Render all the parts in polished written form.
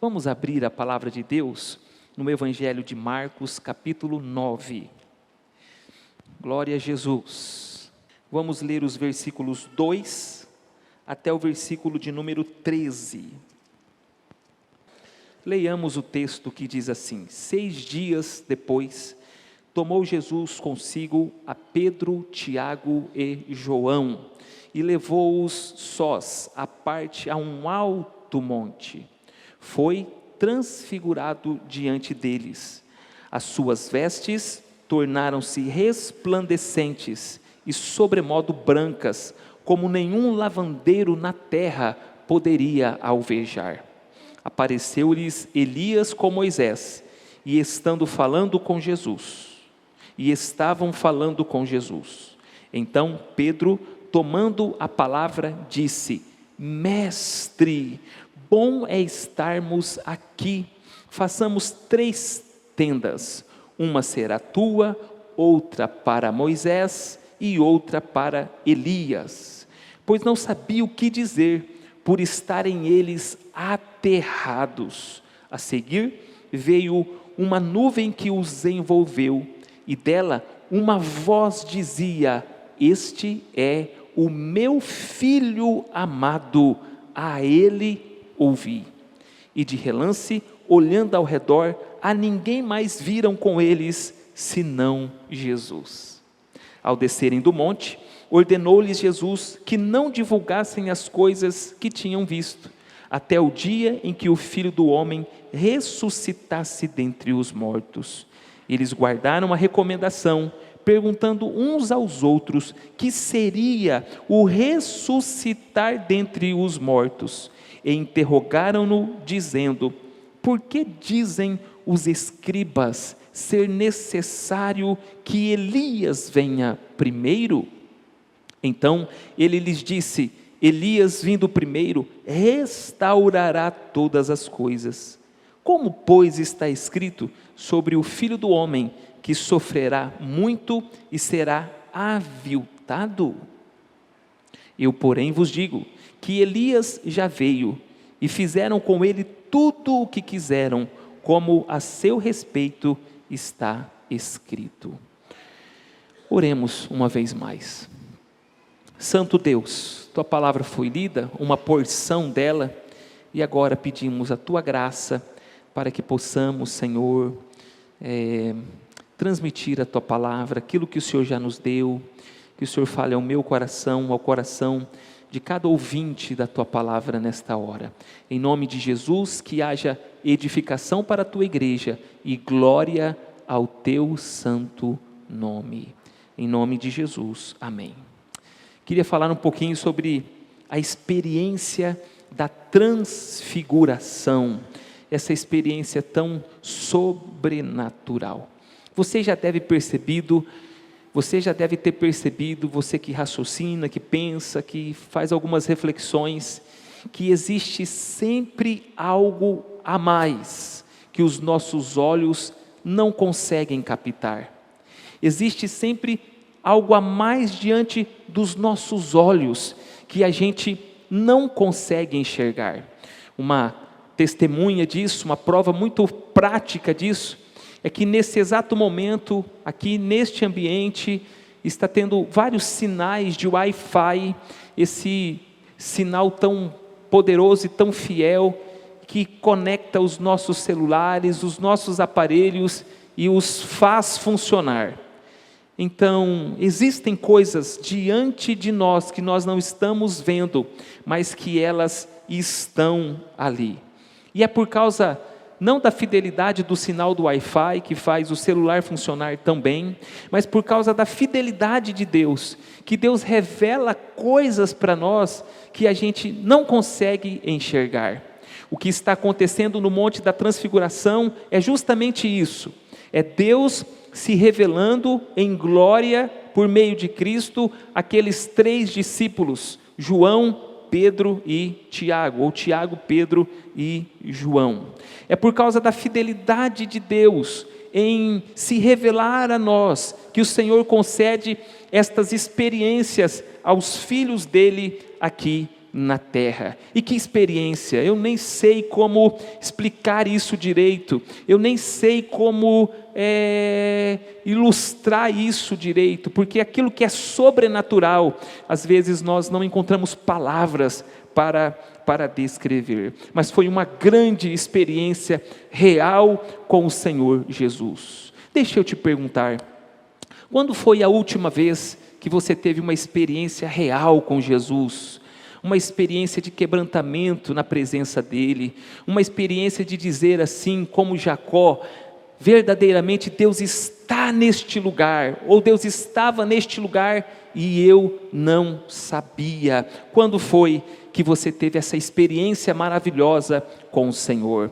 Vamos abrir a palavra de Deus no Evangelho de Marcos, capítulo 9. Glória a Jesus. Vamos ler os versículos 2 até o versículo de número 13. Leiamos o texto que diz assim: 6 dias depois, tomou Jesus consigo a Pedro, Tiago e João, e levou-os sós à parte a um alto monte. Foi transfigurado diante deles. As suas vestes tornaram-se resplandecentes e sobremodo brancas, como nenhum lavandeiro na terra poderia alvejar. Apareceu-lhes Elias com Moisés, e estavam falando com Jesus. Então Pedro, tomando a palavra, disse: Mestre, bom é estarmos aqui. Façamos 3 tendas, uma será tua, outra para Moisés e outra para Elias. Pois não sabia o que dizer, por estarem eles aterrados. A seguir veio uma nuvem que os envolveu, e dela uma voz dizia: Este é o meu filho amado, a ele ouvi. E de relance, olhando ao redor, a ninguém mais viram com eles, senão Jesus. Ao descerem do monte, ordenou-lhes Jesus que não divulgassem as coisas que tinham visto, até o dia em que o Filho do Homem ressuscitasse dentre os mortos. Eles guardaram a recomendação, perguntando uns aos outros que seria o ressuscitar dentre os mortos, e interrogaram-no, dizendo: Por que dizem os escribas ser necessário que Elias venha primeiro? Então ele lhes disse: Elias, vindo primeiro, restaurará todas as coisas. Como, pois, está escrito sobre o Filho do Homem, que sofrerá muito e será aviltado? Eu, porém, vos digo que Elias já veio, e fizeram com ele tudo o que quiseram, como a seu respeito está escrito. Oremos uma vez mais. Santo Deus, tua palavra foi lida, uma porção dela, e agora pedimos a tua graça para que possamos, Senhor, transmitir a tua palavra, aquilo que o Senhor já nos deu, que o Senhor fale ao meu coração, ao coração de cada ouvinte da tua palavra nesta hora. Em nome de Jesus, que haja edificação para a tua igreja e glória ao teu santo nome. Em nome de Jesus, amém. Queria falar um pouquinho sobre a experiência da transfiguração, essa experiência tão sobrenatural. Você já deve ter percebido, você que raciocina, que pensa, que faz algumas reflexões, que existe sempre algo a mais que os nossos olhos não conseguem captar. Existe sempre algo a mais diante dos nossos olhos que a gente não consegue enxergar. Uma testemunha disso, uma prova muito prática disso, é que nesse exato momento, aqui neste ambiente, está tendo vários sinais de Wi-Fi, esse sinal tão poderoso e tão fiel, que conecta os nossos celulares, os nossos aparelhos e os faz funcionar. Então, existem coisas diante de nós que nós não estamos vendo, mas que elas estão ali. E é por causa não da fidelidade do sinal do Wi-Fi, que faz o celular funcionar tão bem, mas por causa da fidelidade de Deus, que Deus revela coisas para nós que a gente não consegue enxergar. O que está acontecendo no Monte da Transfiguração é justamente isso, é Deus se revelando em glória por meio de Cristo, aqueles 3 discípulos, João, Pedro e Tiago, ou Tiago, Pedro e João. É por causa da fidelidade de Deus em se revelar a nós, que o Senhor concede estas experiências aos filhos dele aqui na terra. E que experiência! Eu nem sei como explicar isso direito, eu nem sei como ilustrar isso direito, porque aquilo que é sobrenatural, às vezes nós não encontramos palavras para descrever, mas foi uma grande experiência real com o Senhor Jesus. Deixa eu te perguntar, quando foi a última vez que você teve uma experiência real com Jesus? Uma experiência de quebrantamento na presença dEle, uma experiência de dizer assim como Jacó, verdadeiramente Deus está neste lugar, ou Deus estava neste lugar e eu não sabia. Quando foi que você teve essa experiência maravilhosa com o Senhor?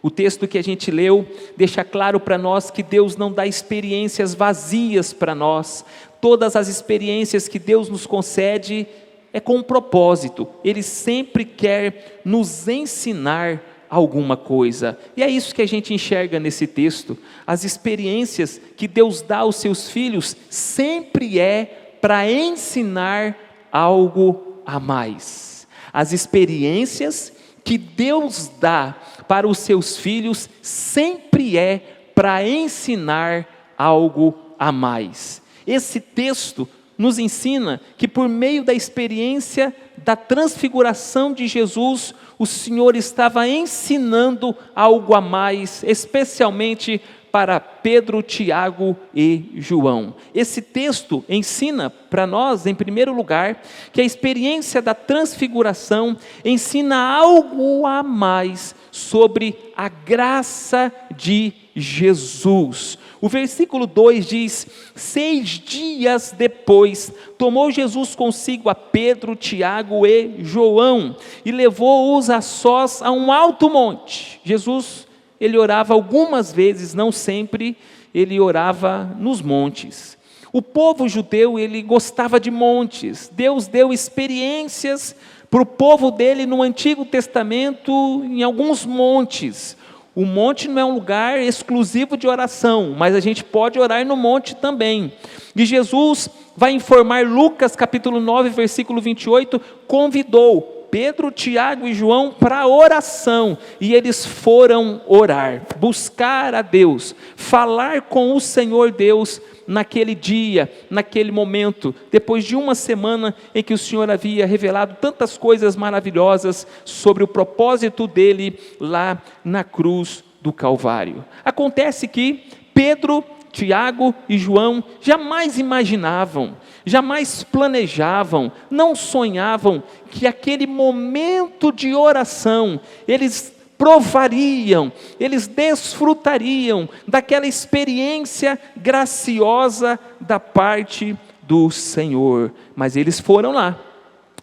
O texto que a gente leu deixa claro para nós que Deus não dá experiências vazias para nós. Todas as experiências que Deus nos concede é com um propósito. Ele sempre quer nos ensinar alguma coisa, e é isso que a gente enxerga nesse texto. As experiências que Deus dá aos seus filhos sempre é para ensinar algo a mais. As experiências que Deus dá para os seus filhos sempre é para ensinar algo a mais. Esse texto nos ensina que por meio da experiência da transfiguração de Jesus, o Senhor estava ensinando algo a mais, especialmente para Pedro, Tiago e João. Esse texto ensina para nós, em primeiro lugar, que a experiência da transfiguração ensina algo a mais sobre a graça de Jesus. O versículo 2 diz: 6 dias depois, tomou Jesus consigo a Pedro, Tiago e João, e levou-os a sós a um alto monte. Jesus, ele orava algumas vezes, não sempre, ele orava nos montes. O povo judeu, ele gostava de montes. Deus deu experiências para o povo dele no Antigo Testamento, em alguns montes. O monte não é um lugar exclusivo de oração, mas a gente pode orar no monte também. E Jesus vai informar, Lucas capítulo 9, versículo 28, convidou Pedro, Tiago e João para oração, e eles foram orar, buscar a Deus, falar com o Senhor Deus naquele dia, naquele momento, depois de uma semana em que o Senhor havia revelado tantas coisas maravilhosas sobre o propósito dele lá na cruz do Calvário. Acontece que Pedro, Tiago e João jamais imaginavam, jamais planejavam, não sonhavam que aquele momento de oração, eles provariam, eles desfrutariam daquela experiência graciosa da parte do Senhor. Mas eles foram lá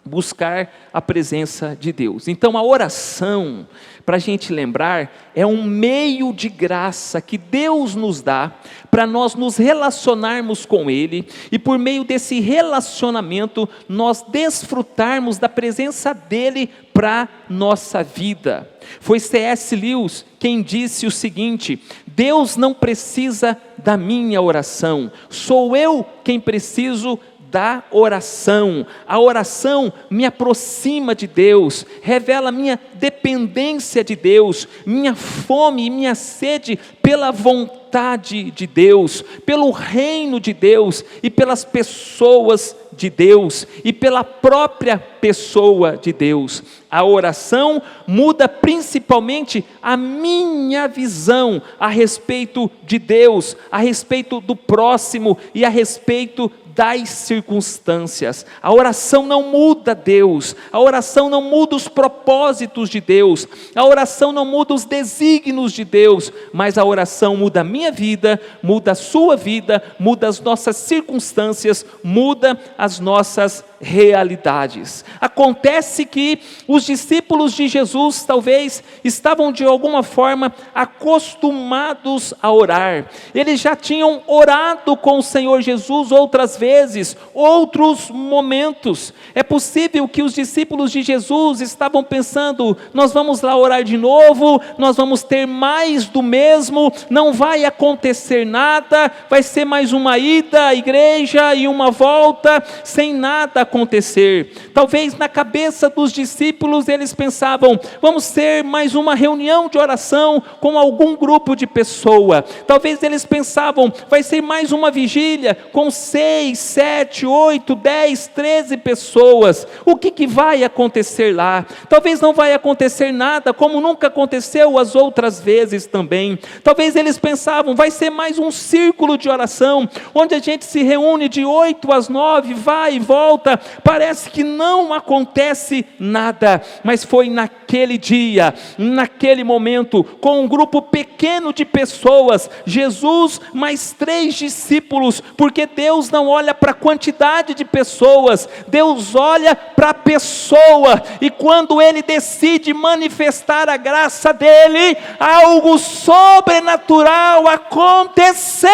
buscar a presença de Deus. Então a oração, para a gente lembrar, é um meio de graça que Deus nos dá para nós nos relacionarmos com Ele, e por meio desse relacionamento nós desfrutarmos da presença dEle para nossa vida. Foi C.S. Lewis quem disse o seguinte: Deus não precisa da minha oração, sou eu quem preciso da oração. A oração me aproxima de Deus, revela minha dependência de Deus, minha fome e minha sede pela vontade de Deus, pelo reino de Deus e pelas pessoas de Deus e pela própria pessoa de Deus. A oração muda principalmente a minha visão a respeito de Deus, a respeito do próximo e a respeito das circunstâncias. A oração não muda Deus, a oração não muda os propósitos de Deus, a oração não muda os desígnios de Deus, mas a oração muda a minha vida, muda a sua vida, muda as nossas circunstâncias, muda as nossas realidades. Acontece que os discípulos de Jesus talvez estavam de alguma forma acostumados a orar. Eles já tinham orado com o Senhor Jesus outras vezes, outros momentos. É possível que os discípulos de Jesus estavam pensando: nós vamos lá orar de novo, nós vamos ter mais do mesmo, não vai acontecer nada, vai ser mais uma ida à igreja e uma volta, sem nada acontecer. Talvez na cabeça dos discípulos eles pensavam: vamos ter mais uma reunião de oração com algum grupo de pessoa. Talvez eles pensavam: vai ser mais uma vigília com 6, 7, 8, 10, 13 pessoas. O que vai acontecer lá? Talvez não vai acontecer nada, como nunca aconteceu as outras vezes também. Talvez eles pensavam: vai ser mais um círculo de oração, onde a gente se reúne de 8 às 9, vai e volta, parece que não acontece nada. Mas foi naquele dia, naquele momento, com um grupo pequeno de pessoas, Jesus mais 3 discípulos, porque Deus não olha para a quantidade de pessoas, Deus olha para a pessoa, e quando Ele decide manifestar a graça dEle, algo sobrenatural aconteceu,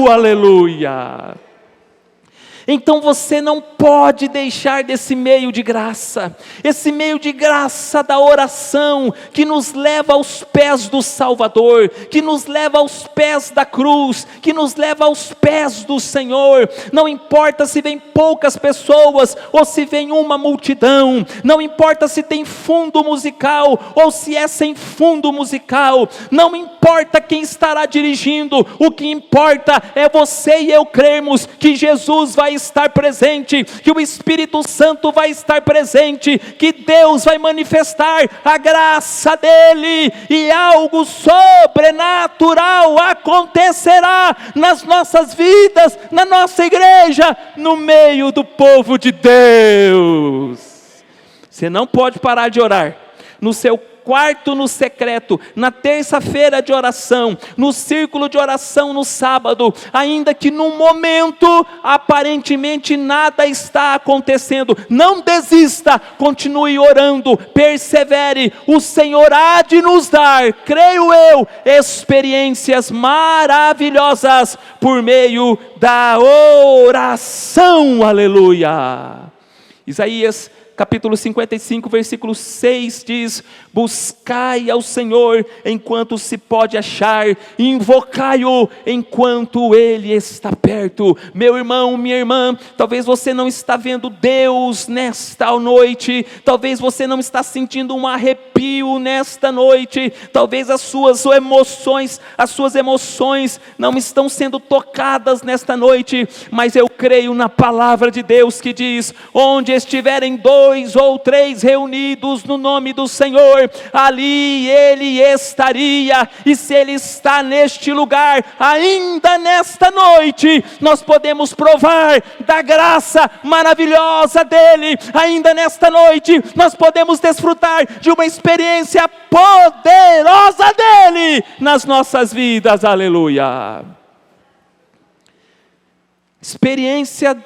aleluia. Então você não pode deixar desse meio de graça, esse meio de graça da oração, que nos leva aos pés do Salvador, que nos leva aos pés da cruz, que nos leva aos pés do Senhor. Não importa se vem poucas pessoas, ou se vem uma multidão, não importa se tem fundo musical, ou se é sem fundo musical, não importa quem estará dirigindo, o que importa é você e eu crermos que Jesus vai estar presente, que o Espírito Santo vai estar presente, que Deus vai manifestar a graça dEle, e algo sobrenatural acontecerá nas nossas vidas, na nossa igreja, no meio do povo de Deus. Você não pode parar de orar, no seu quarto no secreto, na terça-feira de oração, no círculo de oração no sábado, ainda que num momento aparentemente nada está acontecendo, não desista, continue orando, persevere, o Senhor há de nos dar, creio eu, experiências maravilhosas por meio da oração, aleluia. Isaías capítulo 55, versículo 6 diz: buscai ao Senhor enquanto se pode achar, invocai-o enquanto Ele está perto. Meu irmão, minha irmã, talvez você não está vendo Deus nesta noite, talvez você não está sentindo um arrepio nesta noite, talvez as suas emoções não estão sendo tocadas nesta noite, mas eu creio na palavra de Deus que diz: onde estiverem 2 ou 3 reunidos no nome do Senhor, ali Ele estaria. E se Ele está neste lugar, ainda nesta noite, nós podemos provar da graça maravilhosa dEle. Ainda nesta noite, nós podemos desfrutar de uma experiência poderosa dEle nas nossas vidas, aleluia. Experiência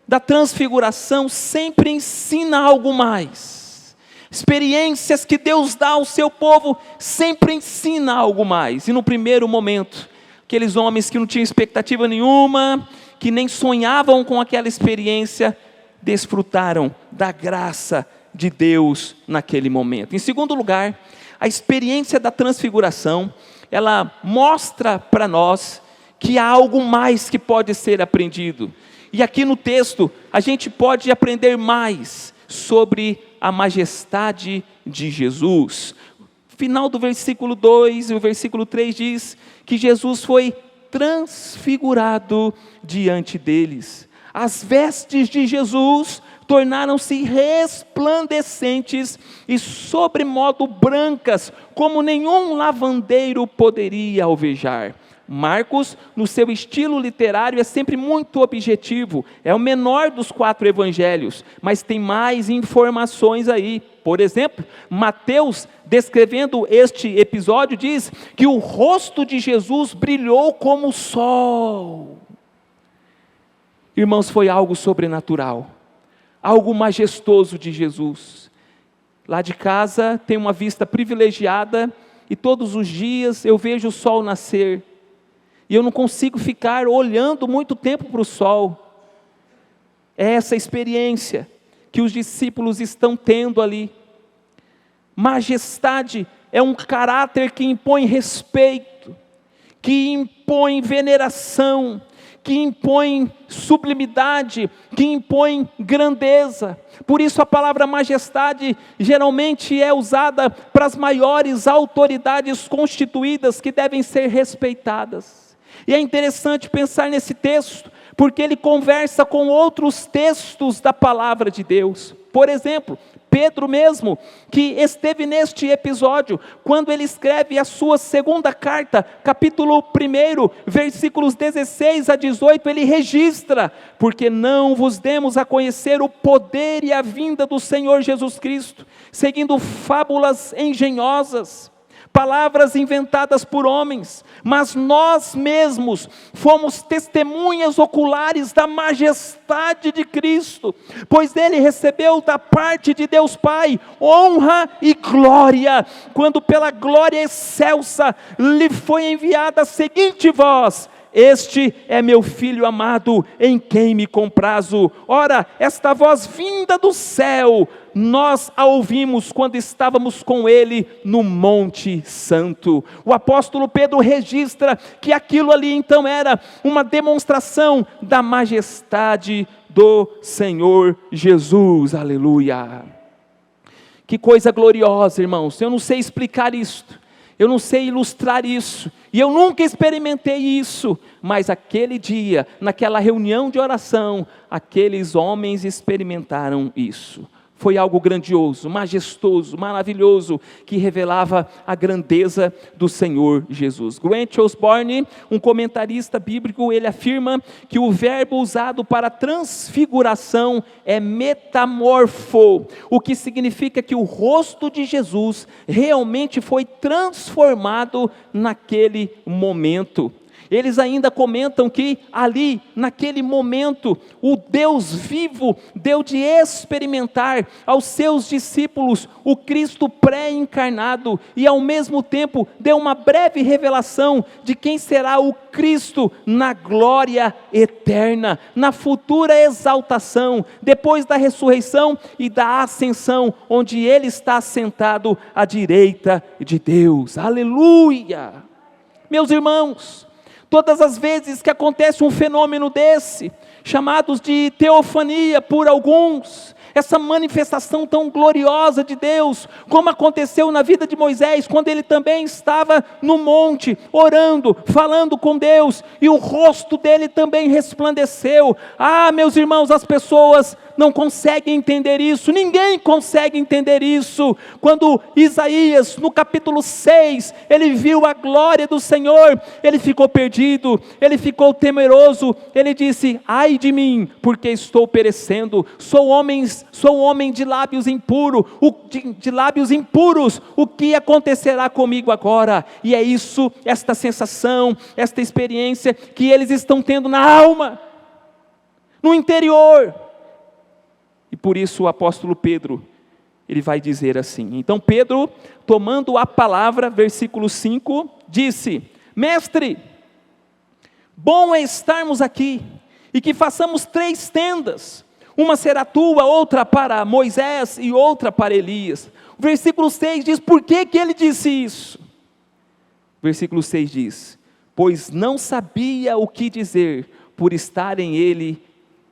da transfiguração sempre ensina algo mais. Experiências que Deus dá ao seu povo sempre ensina algo mais. E no primeiro momento, aqueles homens que não tinham expectativa nenhuma, que nem sonhavam com aquela experiência, desfrutaram da graça de Deus naquele momento. Em segundo lugar, a experiência da transfiguração, ela mostra para nós que há algo mais que pode ser aprendido. E aqui no texto, a gente pode aprender mais sobre a majestade de Jesus. Final do versículo 2 e o versículo 3 diz que Jesus foi transfigurado diante deles. As vestes de Jesus tornaram-se resplandecentes e sobremodo brancas, como nenhum lavandeiro poderia alvejar. Marcos, no seu estilo literário, é sempre muito objetivo, é o menor dos 4 evangelhos, mas tem mais informações aí. Por exemplo, Mateus, descrevendo este episódio, diz que o rosto de Jesus brilhou como o sol. Irmãos, foi algo sobrenatural, algo majestoso de Jesus. Lá de casa tem uma vista privilegiada, e todos os dias eu vejo o sol nascer, e eu não consigo ficar olhando muito tempo para o sol, É essa experiência que os discípulos estão tendo ali. Majestade é um caráter que impõe respeito, que impõe veneração, que impõe sublimidade, que impõe grandeza. Por isso a palavra majestade geralmente é usada para as maiores autoridades constituídas que devem ser respeitadas. E é interessante pensar nesse texto, porque ele conversa com outros textos da palavra de Deus. Por exemplo, Pedro mesmo, que esteve neste episódio, quando ele escreve a sua segunda carta, capítulo 1, versículos 16 a 18, ele registra: porque não vos demos a conhecer o poder e a vinda do Senhor Jesus Cristo, seguindo fábulas engenhosas, palavras inventadas por homens, mas nós mesmos fomos testemunhas oculares da majestade de Cristo, pois ele recebeu da parte de Deus Pai honra e glória, quando pela glória excelsa lhe foi enviada a seguinte voz: este é meu filho amado, em quem me comprazo. Ora, esta voz vinda do céu, nós a ouvimos quando estávamos com ele no Monte Santo. O apóstolo Pedro registra que aquilo ali então era uma demonstração da majestade do Senhor Jesus. Aleluia! Que coisa gloriosa, irmãos. Eu não sei explicar isto, eu não sei ilustrar isso, e eu nunca experimentei isso, mas aquele dia, naquela reunião de oração, aqueles homens experimentaram isso. Foi algo grandioso, majestoso, maravilhoso, que revelava a grandeza do Senhor Jesus. Grant Osborne, um comentarista bíblico, ele afirma que o verbo usado para transfiguração é metamorfo, o que significa que o rosto de Jesus realmente foi transformado naquele momento. Eles ainda comentam que ali, naquele momento, o Deus vivo deu de experimentar aos seus discípulos o Cristo pré-encarnado, e ao mesmo tempo deu uma breve revelação de quem será o Cristo na glória eterna, na futura exaltação, depois da ressurreição e da ascensão, onde ele está assentado à direita de Deus. Aleluia! Meus irmãos, todas as vezes que acontece um fenômeno desse, chamados de teofania por alguns, essa manifestação tão gloriosa de Deus, como aconteceu na vida de Moisés, quando ele também estava no monte, orando, falando com Deus, e o rosto dele também resplandeceu. Ah, meus irmãos, as pessoas não conseguem entender isso, ninguém consegue entender isso. Quando Isaías, no capítulo 6, ele viu a glória do Senhor, ele ficou perdido, ele ficou temeroso, ele disse: ai de mim, porque estou perecendo, sou homem de lábios impuros, o que acontecerá comigo agora? E é isso, esta sensação, esta experiência que eles estão tendo na alma, no interior. E por isso o apóstolo Pedro, ele vai dizer assim. Então Pedro, tomando a palavra, versículo 5, disse: mestre, bom é estarmos aqui, e que façamos 3 tendas, uma será tua, outra para Moisés e outra para Elias. O versículo 6 diz, por que ele disse isso? O versículo 6 diz, pois não sabia o que dizer, por estarem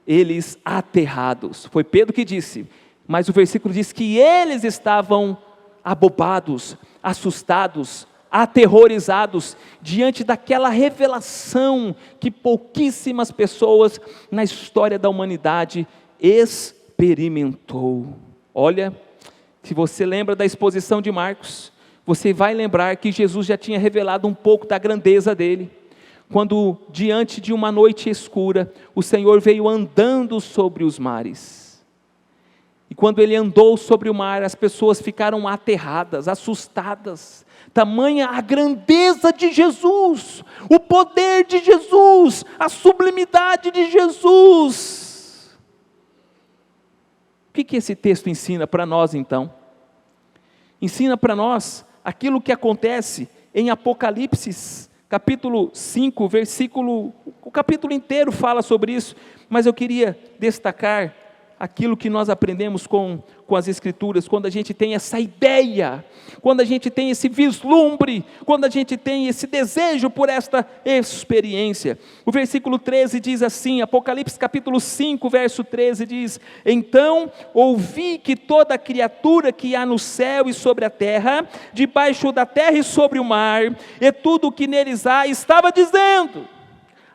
eles aterrados. Foi Pedro que disse, mas o versículo diz que eles estavam abobados, assustados, aterrorizados, diante daquela revelação que pouquíssimas pessoas na história da humanidade experimentou. Olha, se você lembra da exposição de Marcos, você vai lembrar que Jesus já tinha revelado um pouco da grandeza dele, quando diante de uma noite escura, o Senhor veio andando sobre os mares, e quando ele andou sobre o mar, as pessoas ficaram aterradas, assustadas, tamanha a grandeza de Jesus, o poder de Jesus, a sublimidade de Jesus. O que esse texto ensina para nós então? Ensina para nós aquilo que acontece em Apocalipse, capítulo 5, versículo O capítulo inteiro fala sobre isso, mas eu queria destacar aquilo que nós aprendemos com as Escrituras, quando a gente tem essa ideia, quando a gente tem esse vislumbre, quando a gente tem esse desejo por esta experiência. O versículo 13 diz assim, Apocalipse capítulo 5, verso 13 diz: então ouvi que toda criatura que há no céu e sobre a terra, debaixo da terra e sobre o mar, e tudo o que neles há, estava dizendo: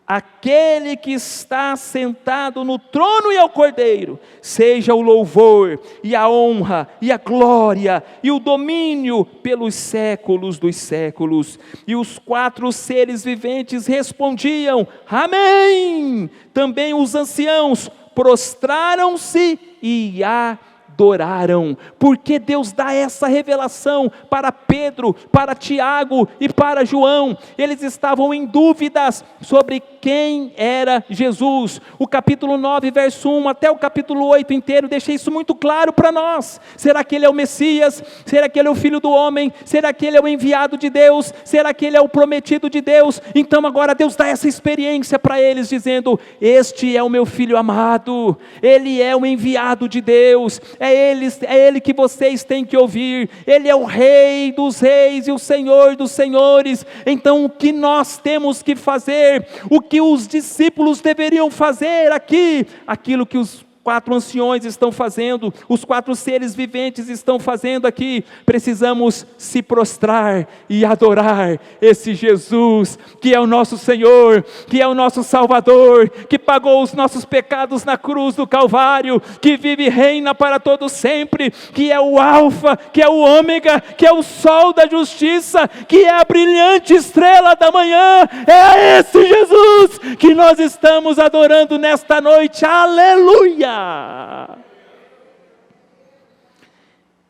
aquele que está sentado no trono e ao Cordeiro, seja o louvor, e a honra, e a glória, e o domínio pelos séculos dos séculos. E os 4 seres viventes respondiam: amém. Também os anciãos prostraram-se e adoraram. Porque Deus dá essa revelação para Pedro, para Tiago e para João. Eles estavam em dúvidas sobre quem era Jesus. O capítulo 9, verso 1 até o capítulo 8 inteiro deixa isso muito claro para nós. Será que ele é o Messias? Será que ele é o Filho do Homem? Será que ele é o enviado de Deus? Será que ele é o prometido de Deus? Então agora Deus dá essa experiência para eles, dizendo: este é o meu Filho amado, ele é o enviado de Deus, é ele que vocês têm que ouvir, ele é o Rei dos reis e o Senhor dos senhores. Então o que nós temos que fazer, o que os discípulos deveriam fazer aqui, aquilo que os 4 anciões estão fazendo, os 4 seres viventes estão fazendo aqui, precisamos se prostrar e adorar esse Jesus, que é o nosso Senhor, que é o nosso Salvador, que pagou os nossos pecados na cruz do Calvário, que vive e reina para todo sempre, que é o Alfa, que é o Ômega, que é o sol da justiça, que é a brilhante estrela da manhã. É a esse Jesus que nós estamos adorando nesta noite. Aleluia!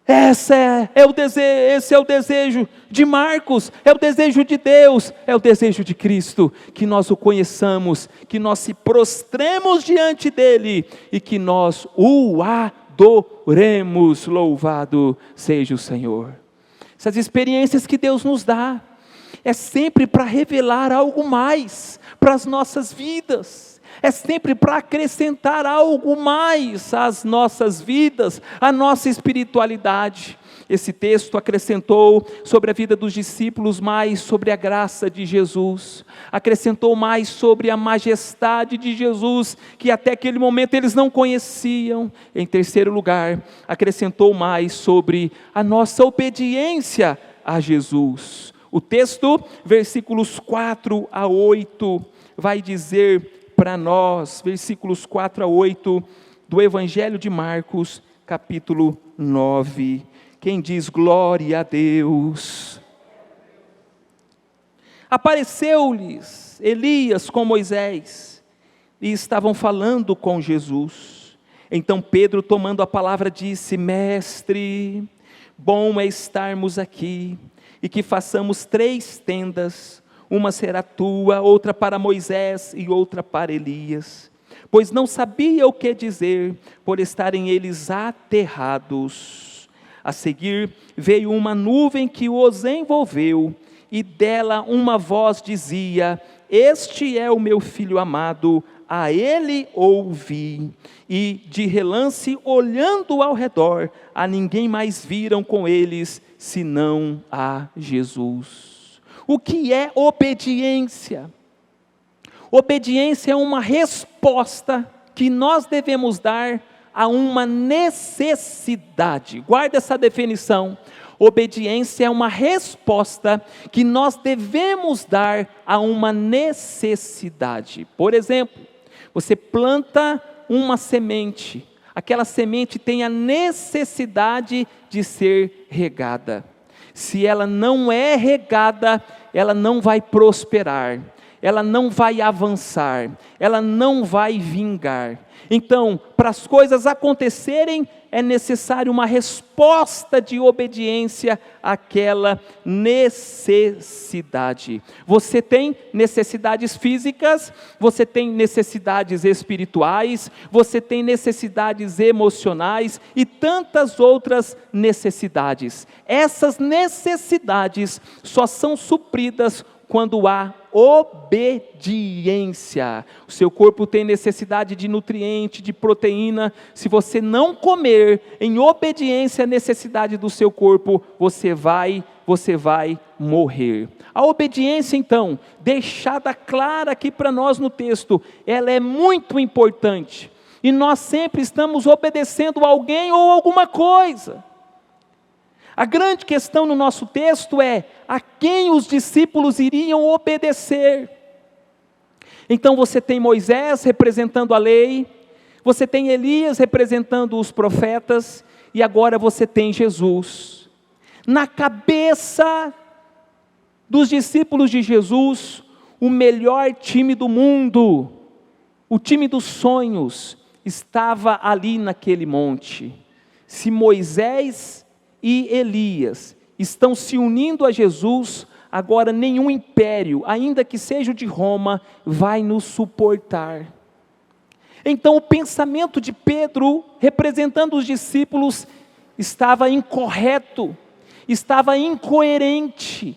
Esse é o desejo de Marcos, é o desejo de Deus, é o desejo de Cristo, que nós o conheçamos, que nós se prostremos diante dele e que nós o adoremos. Louvado seja o Senhor. Essas experiências que Deus nos dá é sempre para revelar algo mais para as nossas vidas. É sempre para acrescentar algo mais às nossas vidas, à nossa espiritualidade. Esse texto acrescentou sobre a vida dos discípulos mais sobre a graça de Jesus, acrescentou mais sobre a majestade de Jesus, que até aquele momento eles não conheciam. Em terceiro lugar, acrescentou mais sobre a nossa obediência a Jesus. O texto, versículos 4 a 8, vai dizer para nós, versículos 4 a 8, do Evangelho de Marcos, capítulo 9. Quem diz glória a Deus? Apareceu-lhes Elias com Moisés, e estavam falando com Jesus. Então Pedro, tomando a palavra, disse: mestre, bom é estarmos aqui, e que façamos 3 tendas, uma será tua, outra para Moisés e outra para Elias. Pois não sabia o que dizer, por estarem eles aterrados. A seguir veio uma nuvem que os envolveu, e dela uma voz dizia: este é o meu filho amado, a ele ouvi. E de relance, olhando ao redor, a ninguém mais viram com eles, senão a Jesus. O que é obediência? Obediência é uma resposta que nós devemos dar a uma necessidade. Guarda essa definição. Obediência é uma resposta que nós devemos dar a uma necessidade. Por exemplo, você planta uma semente, aquela semente tem a necessidade de ser regada. Se ela não é regada, ela não vai prosperar, ela não vai avançar, ela não vai vingar. Então, para as coisas acontecerem, é necessário uma resposta de obediência àquela necessidade. Você tem necessidades físicas, você tem necessidades espirituais, você tem necessidades emocionais e tantas outras necessidades. Essas necessidades só são supridas quando há obediência. O seu corpo tem necessidade de nutriente, de proteína. Se você não comer em obediência à necessidade do seu corpo, você vai morrer. A obediência, então, deixada clara aqui para nós no texto, ela é muito importante. E nós sempre estamos obedecendo a alguém ou alguma coisa. A grande questão no nosso texto é a quem os discípulos iriam obedecer. Então você tem Moisés representando a lei, você tem Elias representando os profetas, e agora você tem Jesus. Na cabeça dos discípulos de Jesus, o melhor time do mundo, o time dos sonhos, estava ali naquele monte. Se Moisés e Elias estão se unindo a Jesus, agora nenhum império, ainda que seja o de Roma, vai nos suportar. Então o pensamento de Pedro, representando os discípulos, estava incorreto, estava incoerente.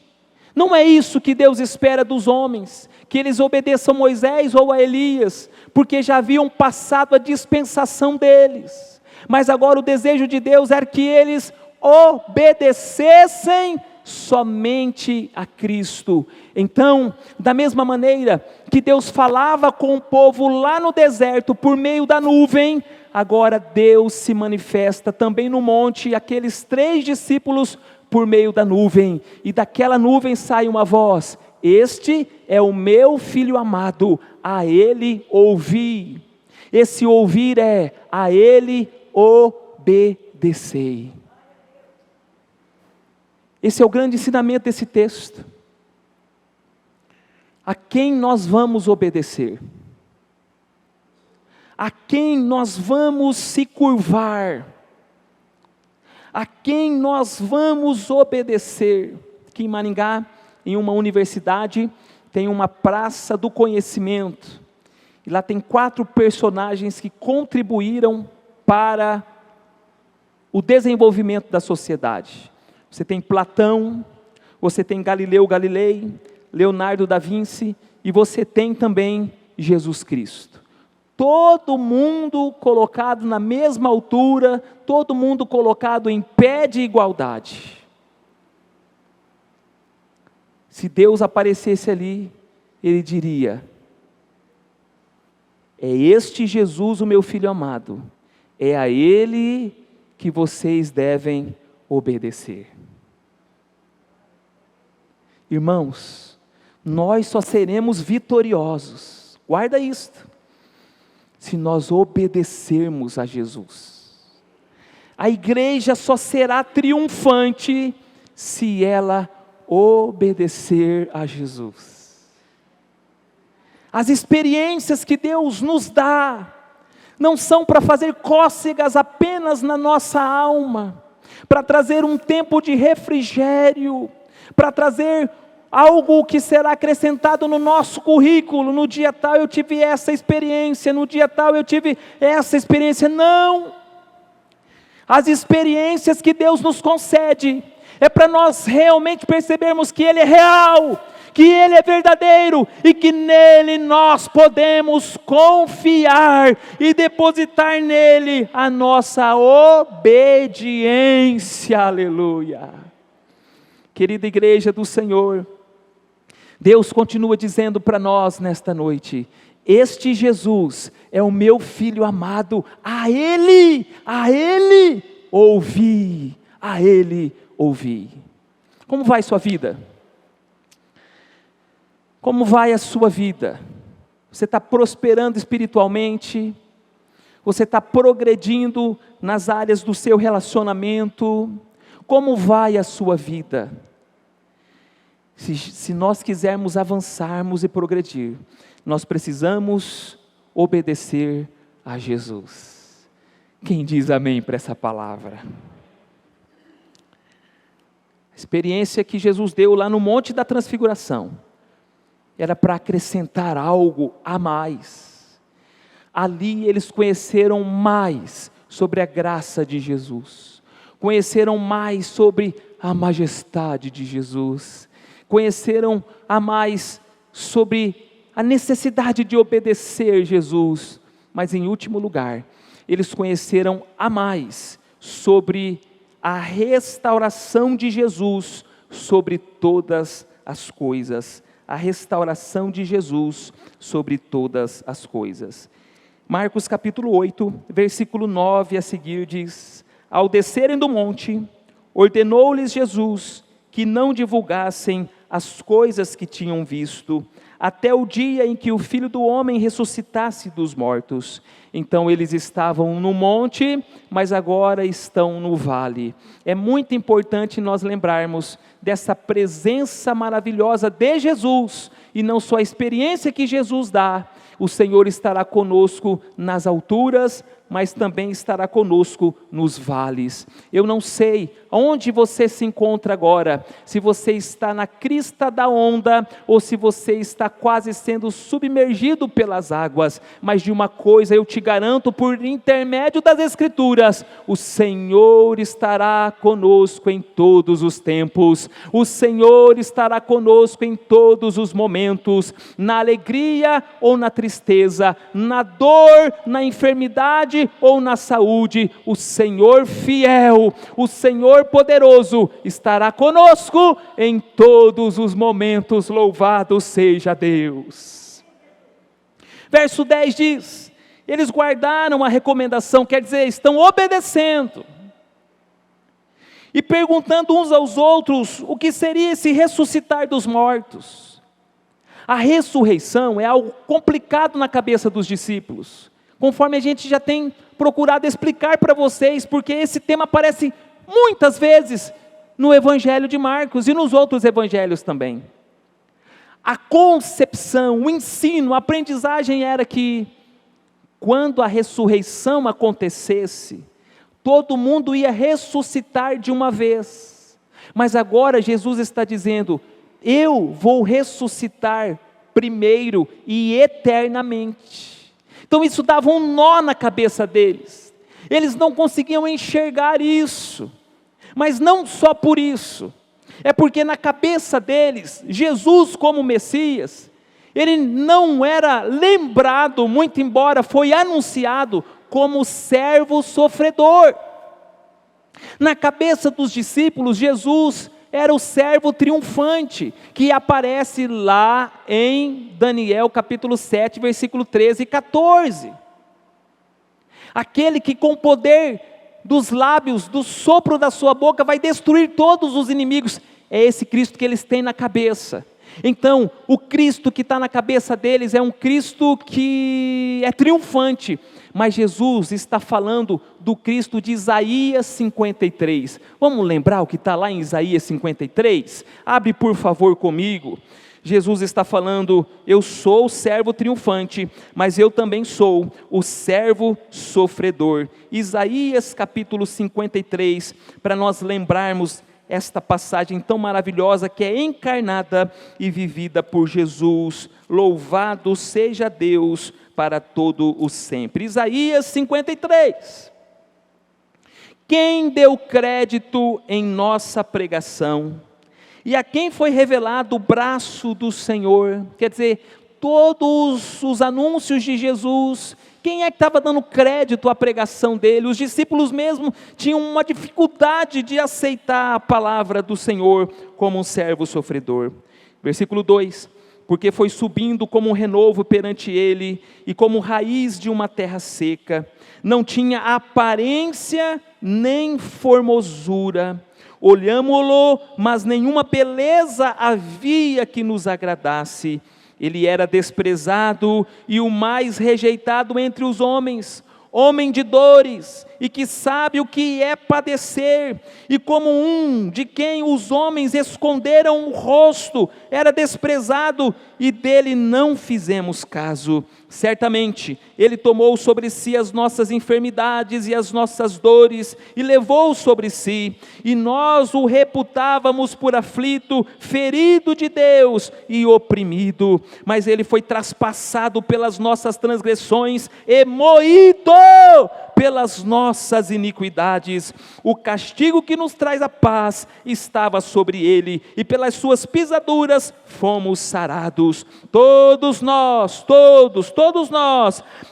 Não é isso que Deus espera dos homens, que eles obedeçam a Moisés ou a Elias, porque já haviam passado a dispensação deles. Mas agora o desejo de Deus era que eles obedecessem somente a Cristo. Então, da mesma maneira que Deus falava com o povo lá no deserto por meio da nuvem, agora Deus se manifesta também no monte, aqueles 3 discípulos por meio da nuvem, e daquela nuvem sai uma voz: este é o meu filho amado, a ele ouvi. Esse ouvir é: a ele obedecei. Esse é o grande ensinamento desse texto. A quem nós vamos obedecer? A quem nós vamos se curvar? A quem nós vamos obedecer? Aqui em Maringá, em uma universidade, tem uma praça do conhecimento. E lá tem 4 personagens que contribuíram para o desenvolvimento da sociedade. Você tem Platão, você tem Galileu Galilei, Leonardo da Vinci, e você tem também Jesus Cristo. Todo mundo colocado na mesma altura, todo mundo colocado em pé de igualdade. Se Deus aparecesse ali, Ele diria: é este Jesus o meu filho amado, é a Ele que vocês devem obedecer. Irmãos, nós só seremos vitoriosos, guarda isto, se nós obedecermos a Jesus. A igreja só será triunfante se ela obedecer a Jesus. As experiências que Deus nos dá não são para fazer cócegas apenas na nossa alma, para trazer um tempo de refrigério, para trazer algo que será acrescentado no nosso currículo. No dia tal eu tive essa experiência, no dia tal eu tive essa experiência. Não! As experiências que Deus nos concede é para nós realmente percebermos que Ele é real, que Ele é verdadeiro e que nele nós podemos confiar e depositar nele a nossa obediência. Aleluia! Querida igreja do Senhor, Deus continua dizendo para nós nesta noite: este Jesus é o meu filho amado, a Ele ouvi, a Ele ouvi. Como vai sua vida? Como vai a sua vida? Você está prosperando espiritualmente? Você está progredindo nas áreas do seu relacionamento? Como vai a sua vida? Se nós quisermos avançarmos e progredir, nós precisamos obedecer a Jesus. Quem diz amém para essa palavra? A experiência que Jesus deu lá no Monte da Transfiguração era para acrescentar algo a mais. Ali eles conheceram mais sobre a graça de Jesus, conheceram mais sobre a majestade de Jesus, conheceram a mais sobre a necessidade de obedecer Jesus, mas em último lugar, eles conheceram a mais sobre a restauração de Jesus sobre todas as coisas. A restauração de Jesus sobre todas as coisas. Marcos capítulo 8, versículo 9 a seguir diz: ao descerem do monte, ordenou-lhes Jesus que não divulgassem as coisas que tinham visto, até o dia em que o Filho do Homem ressuscitasse dos mortos. Então eles estavam no monte, mas agora estão no vale. É muito importante nós lembrarmos dessa presença maravilhosa de Jesus, e não só a experiência que Jesus dá. O Senhor estará conosco nas alturas, mas também estará conosco nos vales. Eu não sei onde você se encontra agora, se você está na crista da onda, ou se você está quase sendo submergido pelas águas, mas de uma coisa eu te garanto por intermédio das Escrituras: o Senhor estará conosco em todos os tempos, o Senhor estará conosco em todos os momentos, na alegria ou na tristeza, na dor, na enfermidade ou na saúde. O Senhor fiel, o Senhor poderoso estará conosco em todos os momentos. Louvado seja Deus. Verso 10 diz: eles guardaram a recomendação, quer dizer, estão obedecendo e perguntando uns aos outros o que seria esse ressuscitar dos mortos. A ressurreição é algo complicado na cabeça dos discípulos, conforme a gente já tem procurado explicar para vocês, porque esse tema aparece muitas vezes no Evangelho de Marcos e nos outros evangelhos também. A concepção, o ensino, a aprendizagem era que quando a ressurreição acontecesse, todo mundo ia ressuscitar de uma vez. Mas agora Jesus está dizendo: eu vou ressuscitar primeiro e eternamente. Então isso dava um nó na cabeça deles. Eles não conseguiam enxergar isso. Mas não só por isso. É porque na cabeça deles, Jesus como Messias, ele não era lembrado, muito embora foi anunciado como servo sofredor. Na cabeça dos discípulos, Jesus era o servo triunfante, que aparece lá em Daniel capítulo 7, versículo 13 e 14. Aquele que com o poder dos lábios, do sopro da sua boca, vai destruir todos os inimigos. É esse Cristo que eles têm na cabeça. Então, o Cristo que está na cabeça deles é um Cristo que é triunfante. Mas Jesus está falando do Cristo de Isaías 53. Vamos lembrar o que está lá em Isaías 53? Abre por favor comigo. Jesus está falando: eu sou o servo triunfante, mas eu também sou o servo sofredor. Isaías capítulo 53, para nós lembrarmos esta passagem tão maravilhosa que é encarnada e vivida por Jesus. Louvado seja Deus para todo o sempre. Isaías 53. Quem deu crédito em nossa pregação? E a quem foi revelado o braço do Senhor? Quer dizer, todos os anúncios de Jesus, quem é que estava dando crédito à pregação dele? Os discípulos mesmo tinham uma dificuldade de aceitar a palavra do Senhor como um servo sofredor. Versículo 2: porque foi subindo como um renovo perante ele, e como raiz de uma terra seca, não tinha aparência nem formosura. Olhámo-lo, mas nenhuma beleza havia que nos agradasse. Ele era desprezado e o mais rejeitado entre os homens, homem de dores, e que sabe o que é padecer, e como um de quem os homens esconderam o rosto, era desprezado, e dele não fizemos caso. Certamente, ele tomou sobre si as nossas enfermidades e as nossas dores, e levou sobre si, e nós o reputávamos por aflito, ferido de Deus e oprimido, mas ele foi traspassado pelas nossas transgressões, e moído pelas nossas nossas iniquidades. O castigo que nos traz a paz estava sobre ele, e pelas suas pisaduras fomos sarados. Todos nós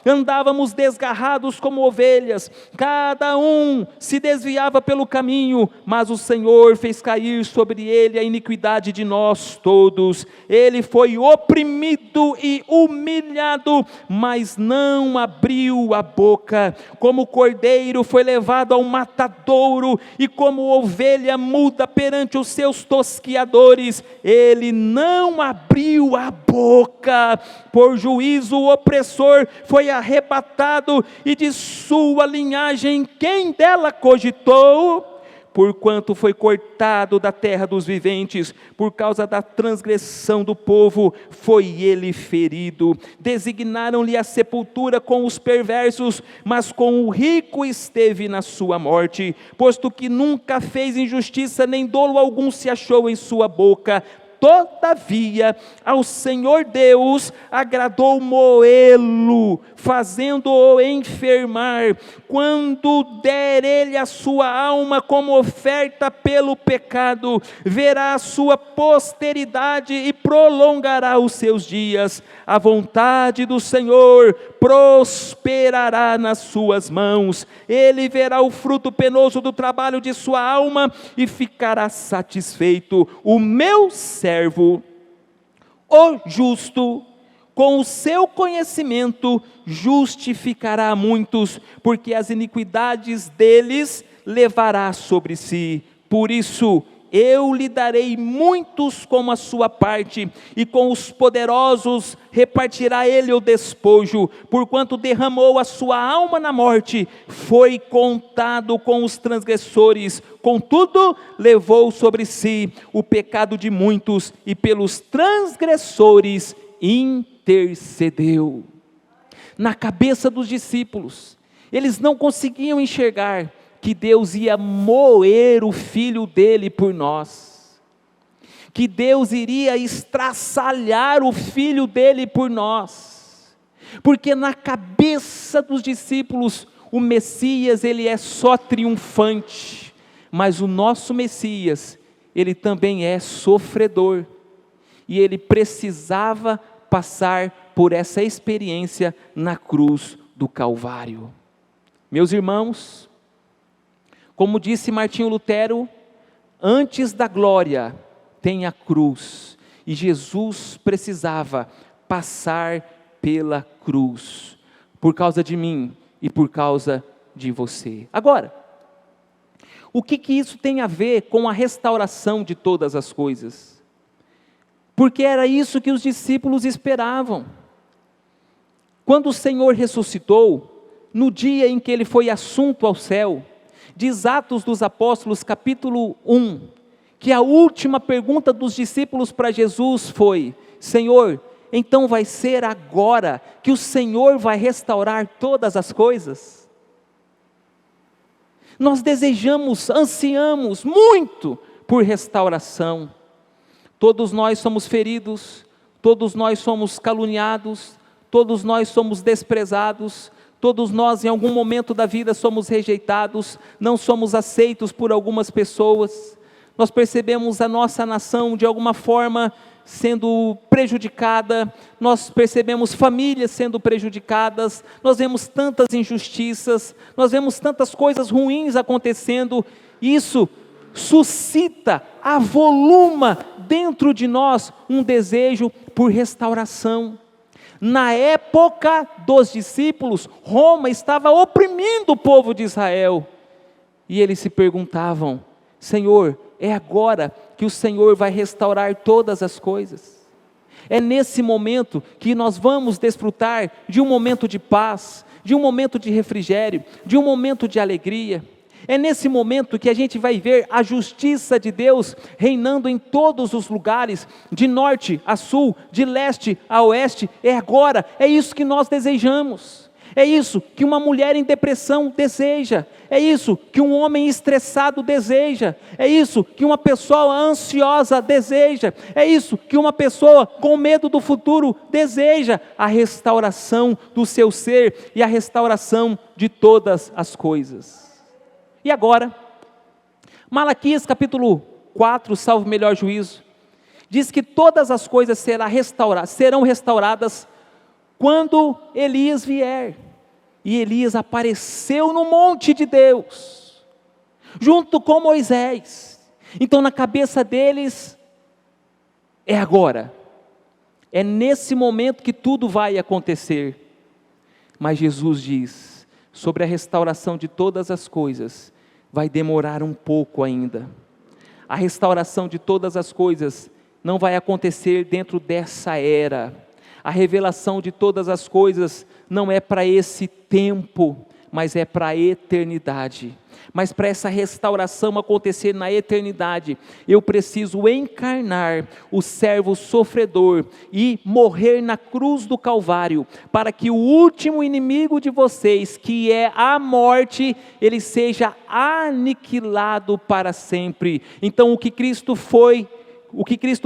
andávamos desgarrados como ovelhas, cada um se desviava pelo caminho, mas o Senhor fez cair sobre ele a iniquidade de nós todos. Ele foi oprimido e humilhado, mas não abriu a boca. Como cordeiro foi levado ao matadouro, e como ovelha muda perante os seus tosquiadores, ele não abriu a boca. Por juízo o opressor foi arrebatado, e de sua linhagem quem dela cogitou? Porquanto foi cortado da terra dos viventes, por causa da transgressão do povo, foi ele ferido. Designaram-lhe a sepultura com os perversos, mas com o rico esteve na sua morte, posto que nunca fez injustiça, nem dolo algum se achou em sua boca. Todavia, ao Senhor Deus agradou moê-lo, fazendo-o enfermar. Quando der ele a sua alma como oferta pelo pecado, verá a sua posteridade e prolongará os seus dias. A vontade do Senhor prosperará nas suas mãos. Ele verá o fruto penoso do trabalho de sua alma e ficará satisfeito. O meu servo, o justo, com o seu conhecimento justificará a muitos, porque as iniquidades deles levará sobre si. Por isso eu lhe darei muitos como a sua parte, e com os poderosos repartirá ele o despojo. Porquanto derramou a sua alma na morte, foi contado com os transgressores, contudo levou sobre si o pecado de muitos, e pelos transgressores intercedeu. Na cabeça dos discípulos, eles não conseguiam enxergar que Deus ia moer o filho dele por nós, que Deus iria estraçalhar o filho dele por nós, porque na cabeça dos discípulos, o Messias, ele é só triunfante, mas o nosso Messias, ele também é sofredor, e ele precisava passar por essa experiência na cruz do Calvário. Meus irmãos, como disse Martinho Lutero, antes da glória tem a cruz, e Jesus precisava passar pela cruz, por causa de mim e por causa de você. Agora, o que isso tem a ver com a restauração de todas as coisas? Porque era isso que os discípulos esperavam. Quando o Senhor ressuscitou, no dia em que ele foi assunto ao céu, diz Atos dos Apóstolos capítulo 1, que a última pergunta dos discípulos para Jesus foi: Senhor, então vai ser agora que o Senhor vai restaurar todas as coisas? Nós desejamos, ansiamos muito por restauração. Todos nós somos feridos, todos nós somos caluniados, todos nós somos desprezados, todos nós em algum momento da vida somos rejeitados, não somos aceitos por algumas pessoas. Nós percebemos a nossa nação de alguma forma sendo prejudicada, nós percebemos famílias sendo prejudicadas, nós vemos tantas injustiças, nós vemos tantas coisas ruins acontecendo. Isso suscita, avoluma dentro de nós um desejo por restauração. Na época dos discípulos, Roma estava oprimindo o povo de Israel, e eles se perguntavam: Senhor, é agora que o Senhor vai restaurar todas as coisas? É nesse momento que nós vamos desfrutar de um momento de paz, de um momento de refrigério, de um momento de alegria. É nesse momento que a gente vai ver a justiça de Deus reinando em todos os lugares, de norte a sul, de leste a oeste. É agora, é isso que nós desejamos. É isso que uma mulher em depressão deseja. É isso que um homem estressado deseja. É isso que uma pessoa ansiosa deseja. É isso que uma pessoa com medo do futuro deseja. A restauração do seu ser e a restauração de todas as coisas. E agora, Malaquias capítulo 4, salvo o melhor juízo, diz que todas as coisas serão restauradas quando Elias vier. E Elias apareceu no monte de Deus, junto com Moisés. Então na cabeça deles, é agora, é nesse momento que tudo vai acontecer. Mas Jesus diz, sobre a restauração de todas as coisas, vai demorar um pouco ainda. A restauração de todas as coisas não vai acontecer dentro dessa era. A revelação de todas as coisas não é para esse tempo, mas é para a eternidade. Mas para essa restauração acontecer na eternidade, eu preciso encarnar o servo sofredor e morrer na cruz do Calvário, para que o último inimigo de vocês, que é a morte, ele seja aniquilado para sempre. Então o que Cristo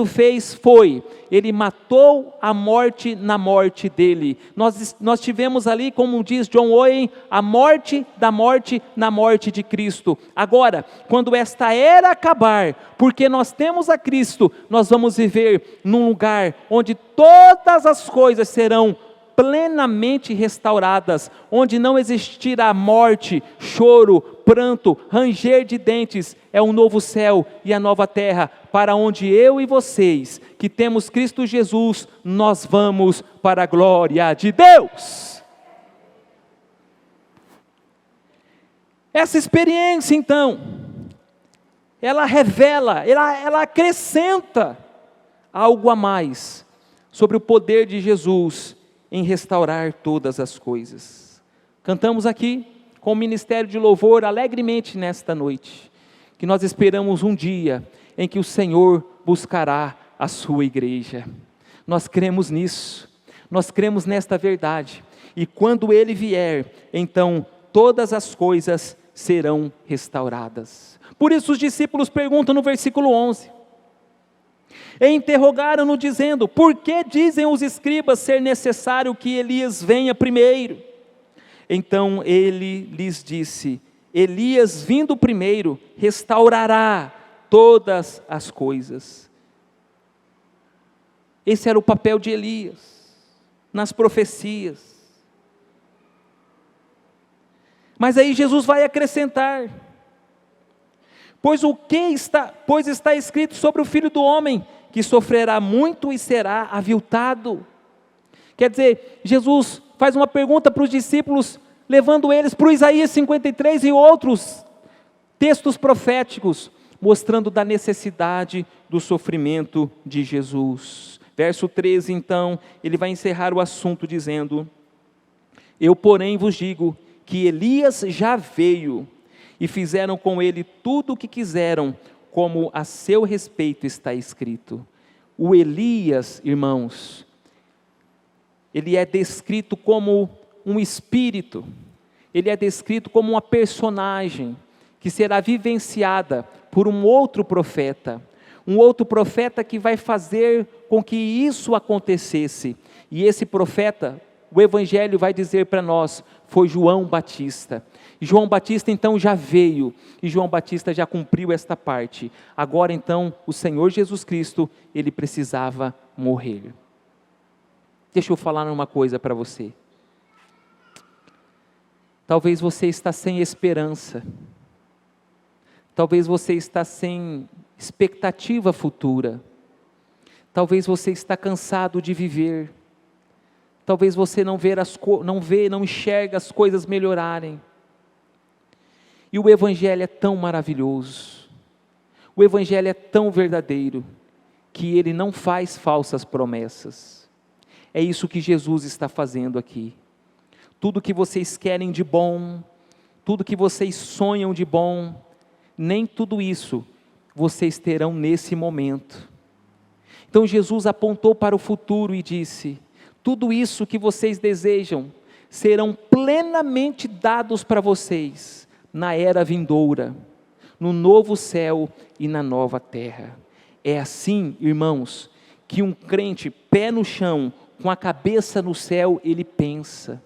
fez foi, Ele matou a morte na morte dele. Nós tivemos ali, como diz John Owen, a morte da morte na morte de Cristo. Agora, quando esta era acabar, porque nós temos a Cristo, nós vamos viver num lugar onde todas as coisas serão plenamente restauradas, onde não existirá morte, choro, pranto, ranger de dentes. É um novo céu e a nova terra, para onde eu e vocês, que temos Cristo Jesus, nós vamos para a glória de Deus. Essa experiência então, ela revela, ela acrescenta algo a mais, sobre o poder de Jesus em restaurar todas as coisas. Cantamos aqui, com o ministério de louvor, alegremente nesta noite, que nós esperamos um dia, em que o Senhor buscará a sua igreja. Nós cremos nisso, nós cremos nesta verdade, e quando Ele vier, então todas as coisas serão restauradas. Por isso os discípulos perguntam no versículo 11, e interrogaram-no dizendo, por que dizem os escribas ser necessário que Elias venha primeiro? Então ele lhes disse, Elias vindo primeiro, restaurará todas as coisas. Esse era o papel de Elias, nas profecias. Mas aí Jesus vai acrescentar, pois está escrito sobre o Filho do Homem, que sofrerá muito e será aviltado. Quer dizer, Jesus faz uma pergunta para os discípulos, levando eles para o Isaías 53 e outros textos proféticos, mostrando da necessidade do sofrimento de Jesus. Verso 13 então, ele vai encerrar o assunto dizendo, eu porém vos digo, que Elias já veio, e fizeram com ele tudo o que quiseram, como a seu respeito está escrito. O Elias, irmãos, ele é descrito como um espírito, ele é descrito como uma personagem, que será vivenciada por um outro profeta que vai fazer com que isso acontecesse, e esse profeta, o Evangelho vai dizer para nós, foi João Batista. João Batista então já veio, e João Batista já cumpriu esta parte. Agora então, o Senhor Jesus Cristo, ele precisava morrer. Deixa eu falar uma coisa para você. Talvez você está sem esperança. Talvez você está sem expectativa futura. Talvez você está cansado de viver. Talvez você não enxerga as coisas melhorarem. E o Evangelho é tão maravilhoso, o Evangelho é tão verdadeiro, que ele não faz falsas promessas. É isso que Jesus está fazendo aqui. Tudo que vocês querem de bom, tudo que vocês sonham de bom, nem tudo isso vocês terão nesse momento. Então Jesus apontou para o futuro e disse, tudo isso que vocês desejam, serão plenamente dados para vocês na era vindoura, no novo céu e na nova terra. É assim, irmãos, que um crente, pé no chão, com a cabeça no céu, ele pensa.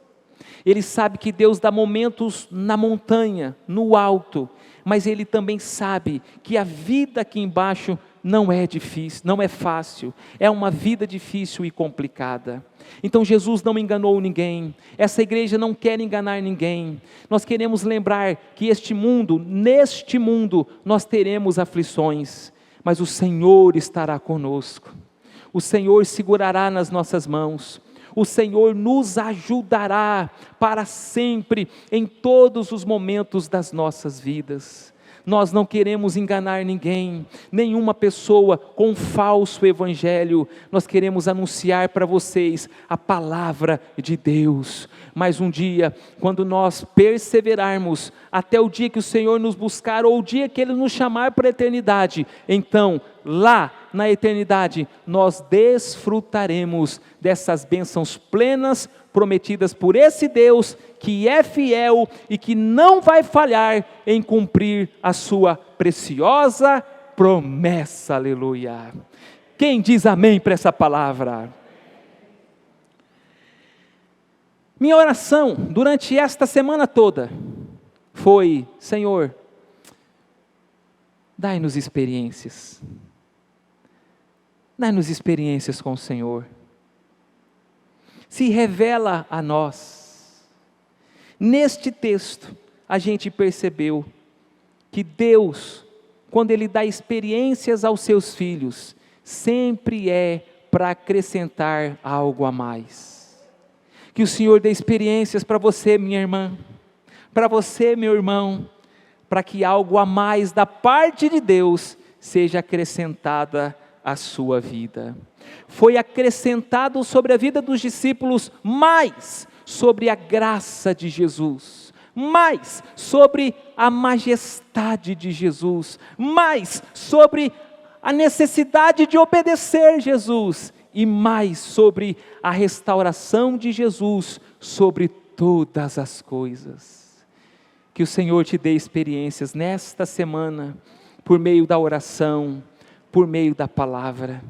Ele sabe que Deus dá momentos na montanha, no alto, mas ele também sabe que a vida aqui embaixo não é difícil, não é fácil, é uma vida difícil e complicada. Então Jesus não enganou ninguém, essa igreja não quer enganar ninguém. Nós queremos lembrar que neste mundo nós teremos aflições, mas o Senhor estará conosco, o Senhor segurará nas nossas mãos, o Senhor nos ajudará para sempre, em todos os momentos das nossas vidas. Nós não queremos enganar ninguém, nenhuma pessoa com um falso evangelho. Nós queremos anunciar para vocês a palavra de Deus. Mas um dia, quando nós perseverarmos, até o dia que o Senhor nos buscar, ou o dia que Ele nos chamar para a eternidade, então, lá na eternidade, nós desfrutaremos dessas bênçãos plenas, prometidas por esse Deus, que é fiel e que não vai falhar em cumprir a sua preciosa promessa, aleluia. Quem diz amém para essa palavra? Minha oração durante esta semana toda foi: Senhor, dai-nos experiências, dai-nos experiências com o Senhor, se revela a nós. Neste texto, a gente percebeu que Deus, quando Ele dá experiências aos seus filhos, sempre é para acrescentar algo a mais. Que o Senhor dê experiências para você, minha irmã, para você, meu irmão, para que algo a mais da parte de Deus seja acrescentada à sua vida. Foi acrescentado sobre a vida dos discípulos mais sobre a graça de Jesus, mais sobre a majestade de Jesus, mais sobre a necessidade de obedecer Jesus, e mais sobre a restauração de Jesus sobre todas as coisas. Que o Senhor te dê experiências nesta semana, por meio da oração, por meio da palavra.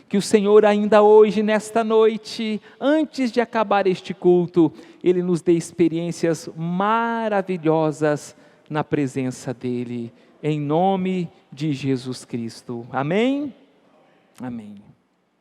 Que o Senhor ainda hoje, nesta noite, antes de acabar este culto, Ele nos dê experiências maravilhosas na presença dEle, em nome de Jesus Cristo. Amém? Amém.